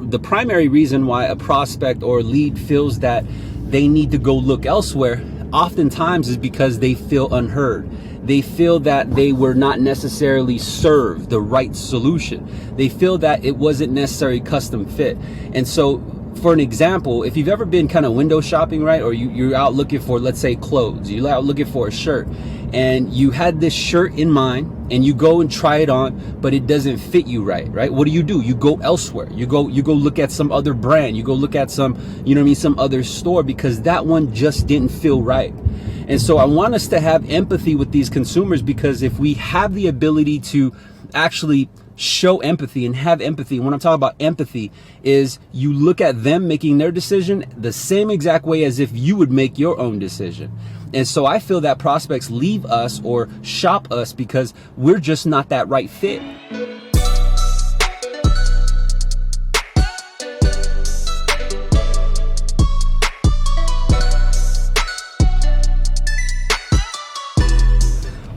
The primary reason why a prospect or lead feels that they need to go look elsewhere oftentimes is because they feel unheard. They feel that they were not necessarily served the right solution. They feel that it wasn't necessarily custom fit. And so, for an example, if you've ever been kind of window shopping, right? Or you're out looking for, let's say, clothes. You're out looking for a shirt and you had this shirt in mind and you go and try it on, but it doesn't fit you right? What do? You go elsewhere. You go look at some other brand. You go look at some, some other store because that one just didn't feel right. And so I want us to have empathy with these consumers, because if we have the ability to actually show empathy and have empathy, when I'm talking about empathy, is you look at them making their decision the same exact way as if you would make your own decision. And so I feel that prospects leave us or shop us because we're just not that right fit.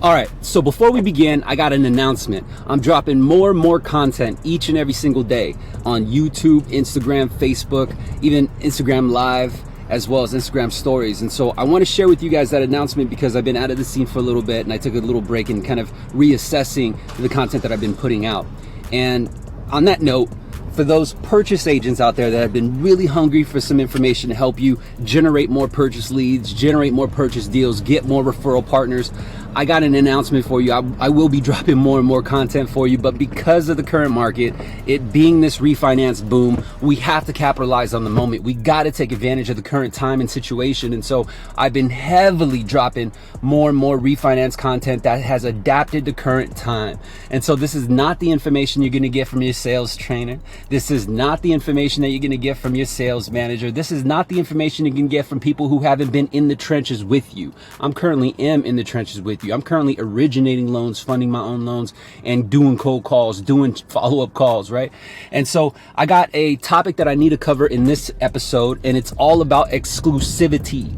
All right, so before we begin, I got an announcement. I'm dropping more and more content each and every single day on YouTube, Instagram, Facebook, even Instagram Live, as well as Instagram stories. And so I want to share with you guys that announcement because I've been out of the scene for a little bit and I took a little break and kind of reassessing the content that I've been putting out. And on that note, for those purchase agents out there that have been really hungry for some information to help you generate more purchase leads, generate more purchase deals, get more referral partners, I got an announcement for you. I will be dropping more and more content for you, but because of the current market, it being this refinance boom, we have to capitalize on the moment. We got to take advantage of the current time and situation. And so I've been heavily dropping more and more refinance content that has adapted to current time. And so this is not the information you're going to get from your sales trainer. This is not the information that you're going to get from your sales manager. This is not the information you can get from people who haven't been in the trenches with you. I'm currently in the trenches with you. I'm currently originating loans, funding my own loans, and doing cold calls, doing follow-up calls, right? And so I got a topic that I need to cover in this episode, and it's all about exclusivity.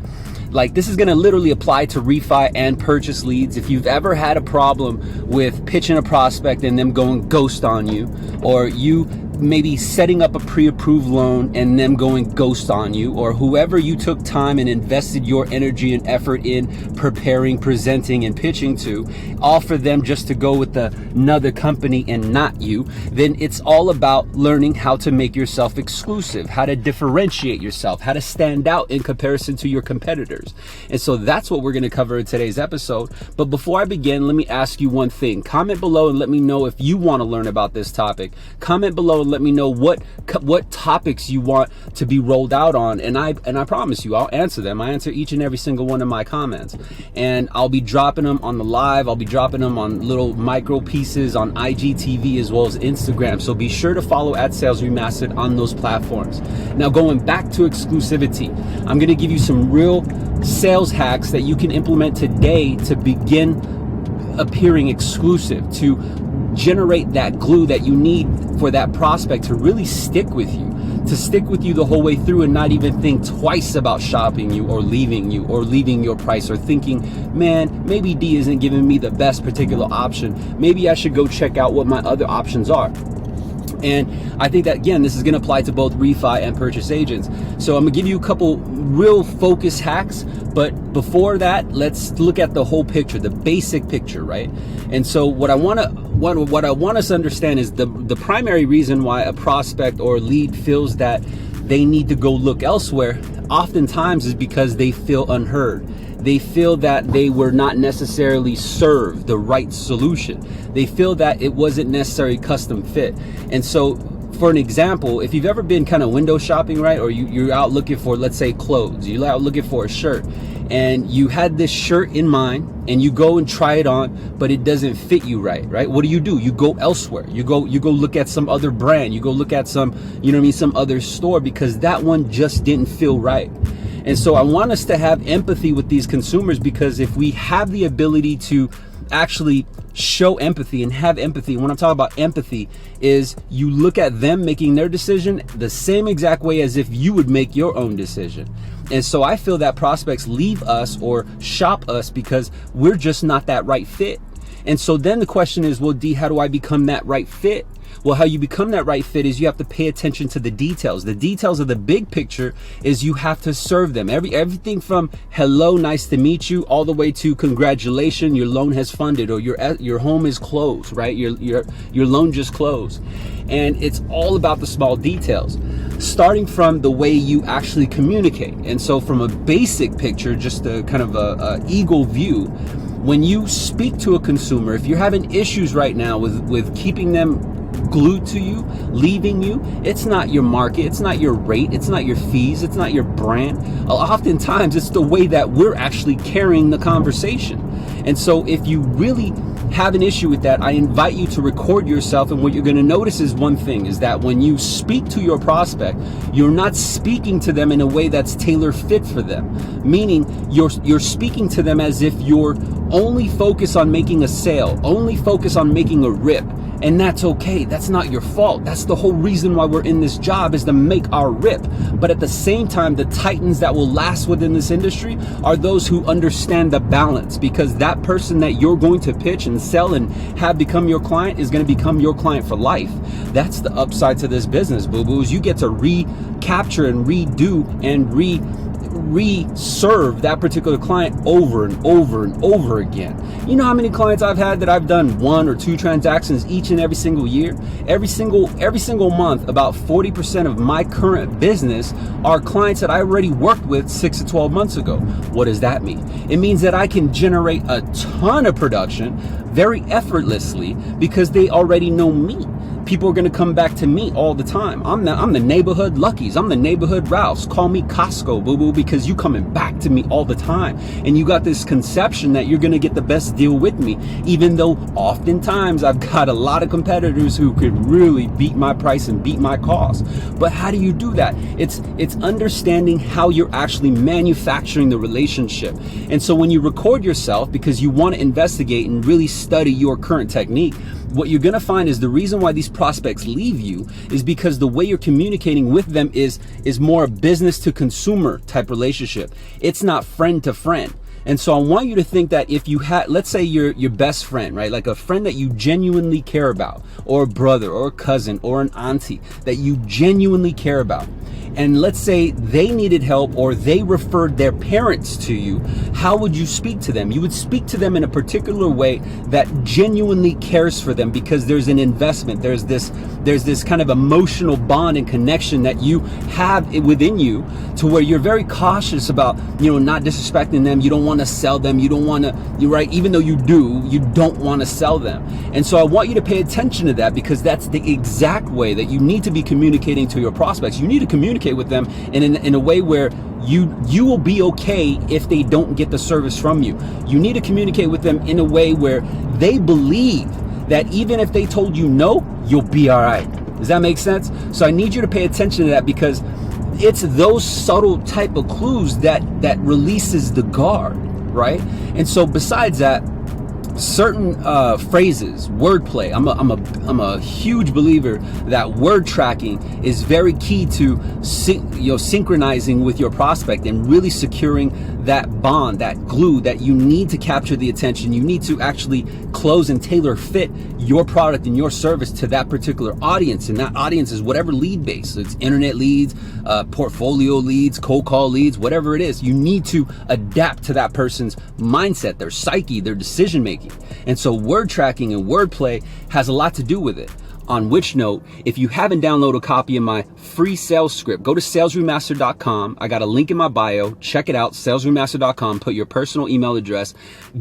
Like, this is going to literally apply to refi and purchase leads. If you've ever had a problem with pitching a prospect and them going ghost on you, or you maybe setting up a pre-approved loan and them going ghost on you, or whoever you took time and invested your energy and effort in preparing, presenting, and pitching to, all for them just to go with another company and not you, then it's all about learning how to make yourself exclusive, how to differentiate yourself, how to stand out in comparison to your competitors. And so that's what we're going to cover in today's episode. But before I begin, let me ask you one thing. Comment below and let me know if you want to learn about this topic. Comment below and let me know what topics you want to be rolled out on, and I promise you I'll answer them. I answer each and every single one of my comments, and I'll be dropping them on the live. I'll be dropping them on little micro pieces on IGTV as well as Instagram. So be sure to follow @SalesRemastered on those platforms. Now, going back to exclusivity, I'm going to give you some real sales hacks that you can implement today to begin appearing exclusive, to generate that glue that you need for that prospect to really stick with you the whole way through, and not even think twice about shopping you or leaving your price, or thinking, man, maybe D isn't giving me the best particular option. Maybe I should go check out what my other options are. And I think that, again, this is going to apply to both refi and purchase agents. So I'm going to give you a couple real focus hacks. But before that, let's look at the whole picture, the basic picture, right? And so what I want us to understand is the primary reason why a prospect or lead feels that they need to go look elsewhere oftentimes is because they feel unheard. They feel that they were not necessarily served the right solution. They feel that it wasn't necessarily custom fit. And so, for an example, if you've ever been kind of window shopping, right? Or you're out looking for, let's say, clothes. You're out looking for a shirt and you had this shirt in mind and you go and try it on, but it doesn't fit you right? What do? You go elsewhere. You go look at some other brand. You go look at some, some other store because that one just didn't feel right. And so I want us to have empathy with these consumers, because if we have the ability to actually show empathy and have empathy, when I'm talking about empathy, is you look at them making their decision the same exact way as if you would make your own decision. And so I feel that prospects leave us or shop us because we're just not that right fit. And so then the question is, well, D, how do I become that right fit? Well, how you become that right fit is you have to pay attention to the details. The details of the big picture is you have to serve them. Everything from hello, nice to meet you, all the way to congratulations, your loan has funded, or your home is closed, right? Your loan just closed. And it's all about the small details, starting from the way you actually communicate. And so from a basic picture, just a kind of a eagle view, when you speak to a consumer, if you're having issues right now with keeping them glued to you, leaving you, it's not your market, it's not your rate, it's not your fees, it's not your brand. Oftentimes it's the way that we're actually carrying the conversation. And so if you really have an issue with that, I invite you to record yourself. And what you're going to notice is one thing, is that when you speak to your prospect, you're not speaking to them in a way that's tailor fit for them. Meaning you're speaking to them as if you're only focused on making a sale, only focused on making a rip. And that's okay. That's not your fault. That's the whole reason why we're in this job, is to make our rip. But at the same time, the titans that will last within this industry are those who understand the balance, because that person that you're going to pitch and sell and have become your client is going to become your client for life. That's the upside to this business, boo-boos. You get to recapture and redo and re-serve that particular client over and over and over again. You know how many clients I've had that I've done 1 or 2 transactions each and every single year? Every single month, about 40% of my current business are clients that I already worked with 6 to 12 months ago. What does that mean? It means that I can generate a ton of production very effortlessly because they already know me. People are going to come back to me all the time. I'm the neighborhood Lucky's. I'm the neighborhood Ralph's. Call me Costco, boo-boo, because you coming back to me all the time. And you got this conception that you're going to get the best deal with me, even though oftentimes I've got a lot of competitors who could really beat my price and beat my cost. But how do you do that? It's understanding how you're actually manufacturing the relationship. And so when you record yourself, because you want to investigate and really study your current technique, what you're going to find is the reason why these prospects leave you is because the way you're communicating with them is more a business to consumer type relationship. It's not friend to friend. And so I want you to think that if you had, let's say your best friend, right? Like a friend that you genuinely care about, or a brother or a cousin or an auntie that you genuinely care about. And let's say they needed help or they referred their parents to you, how would you speak to them? You would speak to them in a particular way that genuinely cares for them, because there's an investment. There's this kind of emotional bond and connection that you have within you, to where you're very cautious about, not disrespecting them. You don't want to sell them. You don't want to, you're right. Even though you don't want to sell them. And so I want you to pay attention to that, because that's the exact way that you need to be communicating to your prospects. You need to communicate with them in a way where you will be okay if they don't get the service from you. You need to communicate with them in a way where they believe that even if they told you no, you'll be all right. Does that make sense? So I need you to pay attention to that, because it's those subtle type of clues that releases the guard, right? And so besides that, certain phrases, wordplay. I'm a huge believer that word tracking is very key to synchronizing with your prospect and really securing that bond, that glue that you need to capture the attention. You need to actually close and tailor fit your product and your service to that particular audience. And that audience is whatever lead base. So it's internet leads, portfolio leads, cold call leads, whatever it is. You need to adapt to that person's mindset, their psyche, their decision making. And so word tracking and wordplay has a lot to do with it. On which note, if you haven't downloaded a copy of my free sales script, go to salesremaster.com. I got a link in my bio. Check it out, salesremaster.com. Put your personal email address.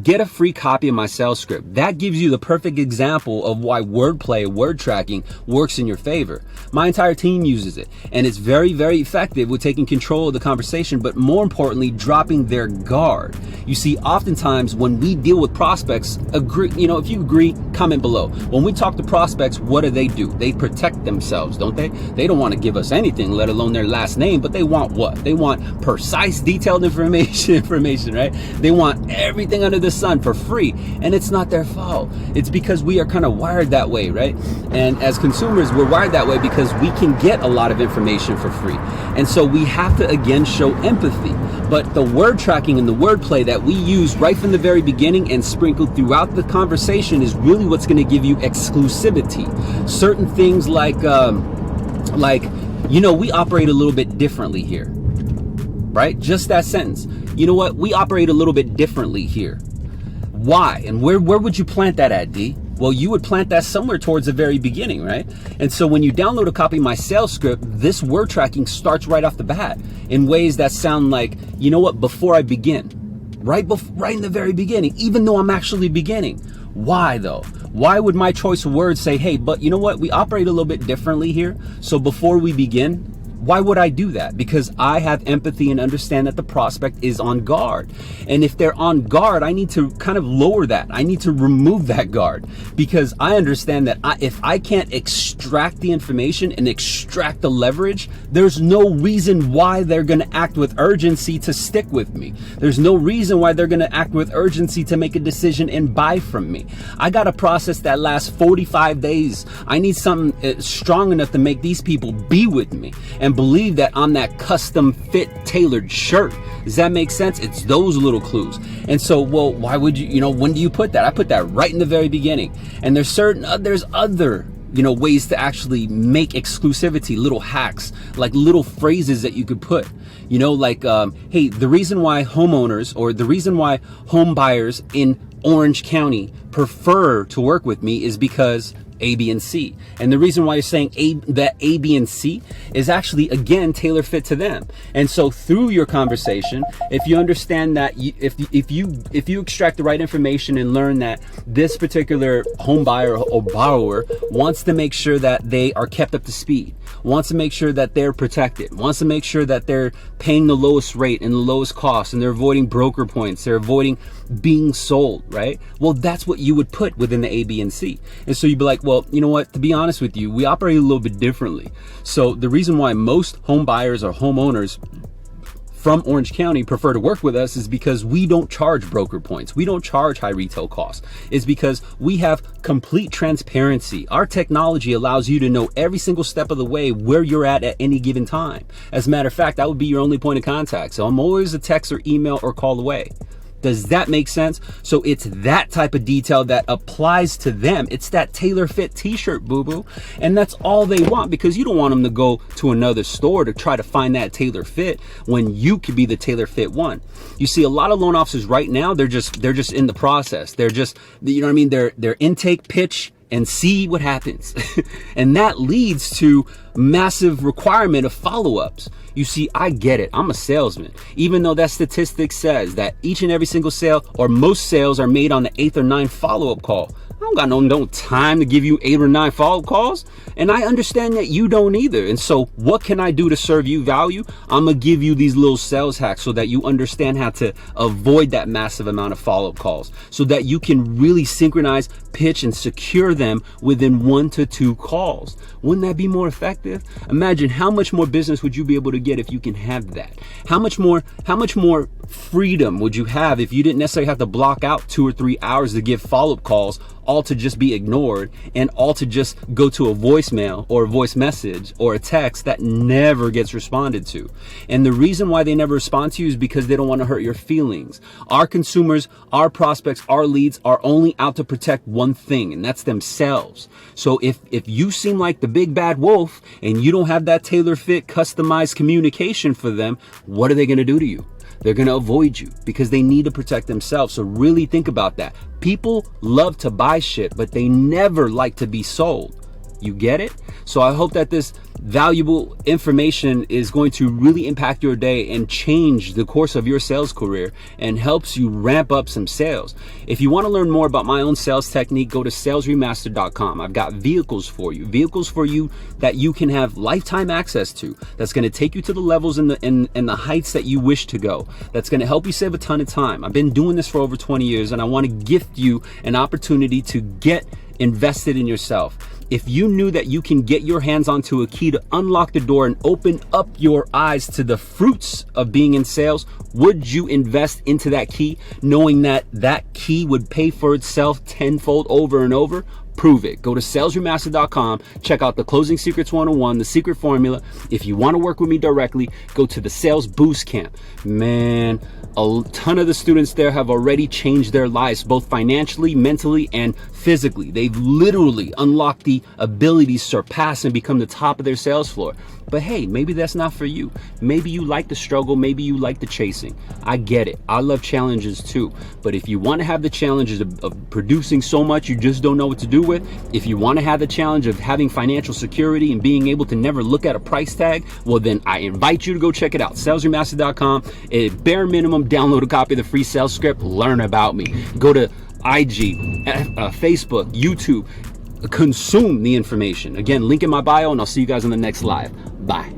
Get a free copy of my sales script. That gives you the perfect example of why wordplay, word tracking works in your favor. My entire team uses it, and it's very, very effective with taking control of the conversation, but more importantly, dropping their guard. You see, oftentimes when we deal with prospects, agree, if you agree, comment below. When we talk to prospects, what are do? They protect themselves, don't they? They don't want to give us anything, let alone their last name, but they want what? They want precise, detailed information, right? They want everything under the sun for free, and it's not their fault. It's because we are kind of wired that way, right? And as consumers, we're wired that way because we can get a lot of information for free. And so we have to, again, show empathy. But the word tracking and the wordplay that we use right from the very beginning and sprinkled throughout the conversation is really what's going to give you exclusivity. Certain things like, you know, we operate a little bit differently here, right? Just that sentence. You know what? We operate a little bit differently here. Why? And where would you plant that at, D? Well, you would plant that somewhere towards the very beginning, right? And so when you download a copy of my sales script, this word tracking starts right off the bat in ways that sound like, you know what, before I begin, right in the very beginning, even though I'm actually beginning. Why though? Why would my choice of words say, hey, but you know what, we operate a little bit differently here. So before we begin, why would I do that? Because I have empathy and understand that the prospect is on guard. And if they're on guard, I need to kind of lower that. I need to remove that guard because I understand that if I can't extract the information and extract the leverage, there's no reason why they're going to act with urgency to stick with me. There's no reason why they're going to act with urgency to make a decision and buy from me. I got a process that lasts 45 days. I need something strong enough to make these people be with me and believe that I'm that custom fit tailored shirt. Does that make sense? It's those little clues. And so, well, why would you, when do you put that? I put that right in the very beginning. And there's other ways to actually make exclusivity, little hacks, like little phrases that you could put, hey, the reason why homeowners or the reason why home buyers in Orange County prefer to work with me is because A, B, and C. And the reason why you're saying that A, B, and C is actually, again, tailor fit to them. And so through your conversation, if you understand that if you extract the right information and learn that this particular home buyer or borrower wants to make sure that they are kept up to speed, wants to make sure that they're protected, wants to make sure that they're paying the lowest rate and the lowest cost, and they're avoiding broker points, they're avoiding being sold, right? Well, that's what you would put within the A, B, and C. And so you'd be like, well, you know what, to be honest with you, we operate a little bit differently. So the reason why most home buyers or homeowners from Orange County prefer to work with us is because we don't charge broker points. We don't charge high retail costs. It's because we have complete transparency. Our technology allows you to know every single step of the way where you're at any given time. As a matter of fact, that would be your only point of contact. So I'm always a text or email or call away. Does that make sense? So it's that type of detail that applies to them. It's that tailor fit t-shirt, boo-boo. And that's all they want, because you don't want them to go to another store to try to find that tailor fit when you could be the tailor fit one. You see, a lot of loan officers right now, they're just in the process. They're just, their intake pitch and see what happens. And that leads to massive requirement of follow-ups. You see, I get it. I'm a salesman. Even though that statistic says that each and every single sale or most sales are made on the 8th or 9th follow-up call. I don't got no time to give you 8 or 9 follow-up calls. And I understand that you don't either. And so what can I do to serve you value? I'm going to give you these little sales hacks so that you understand how to avoid that massive amount of follow-up calls, so that you can really synchronize, pitch, and secure them within 1 to 2 calls. Wouldn't that be more effective? Imagine how much more business would you be able to get if you can have that? How much more freedom would you have if you didn't necessarily have to block out 2 or 3 hours to give follow-up calls, all to just be ignored, and all to just go to a voicemail or a voice message or a text that never gets responded to? And the reason why they never respond to you is because they don't want to hurt your feelings. Our consumers, our prospects, our leads are only out to protect one thing, and that's themselves. So if you seem like the big bad wolf and you don't have that tailor fit, customized communication for them, what are they going to do to you? They're going to avoid you because they need to protect themselves. So really think about that. People love to buy shit, but they never like to be sold. You get it? So I hope that this valuable information is going to really impact your day and change the course of your sales career and helps you ramp up some sales. If you want to learn more about my own sales technique, go to salesremastered.com. I've got vehicles for you that you can have lifetime access to, that's going to take you to the levels and the heights that you wish to go. That's going to help you save a ton of time. I've been doing this for over 20 years, and I want to gift you an opportunity to get invest it in yourself. If you knew that you can get your hands onto a key to unlock the door and open up your eyes to the fruits of being in sales, would you invest into that key knowing that that key would pay for itself tenfold over and over? Prove it. Go to salesyourmaster.com, check out the Closing Secrets 101, the secret formula. If you want to work with me directly, go to the Sales Boost Camp. Man, a ton of the students there have already changed their lives, both financially, mentally, and physically. They've literally unlocked the ability to surpass and become the top of their sales floor. But hey, maybe that's not for you. Maybe you like the struggle. Maybe you like the chasing. I get it. I love challenges too. But if you want to have the challenges of producing so much you just don't know what to do with, if you want to have the challenge of having financial security and being able to never look at a price tag, well then I invite you to go check it out. salesyourmaster.com. At bare minimum, download a copy of the free sales script. Learn about me. Go to IG, Facebook, YouTube. Consume the information. Again, link in my bio, and I'll see you guys on the next live. Bye.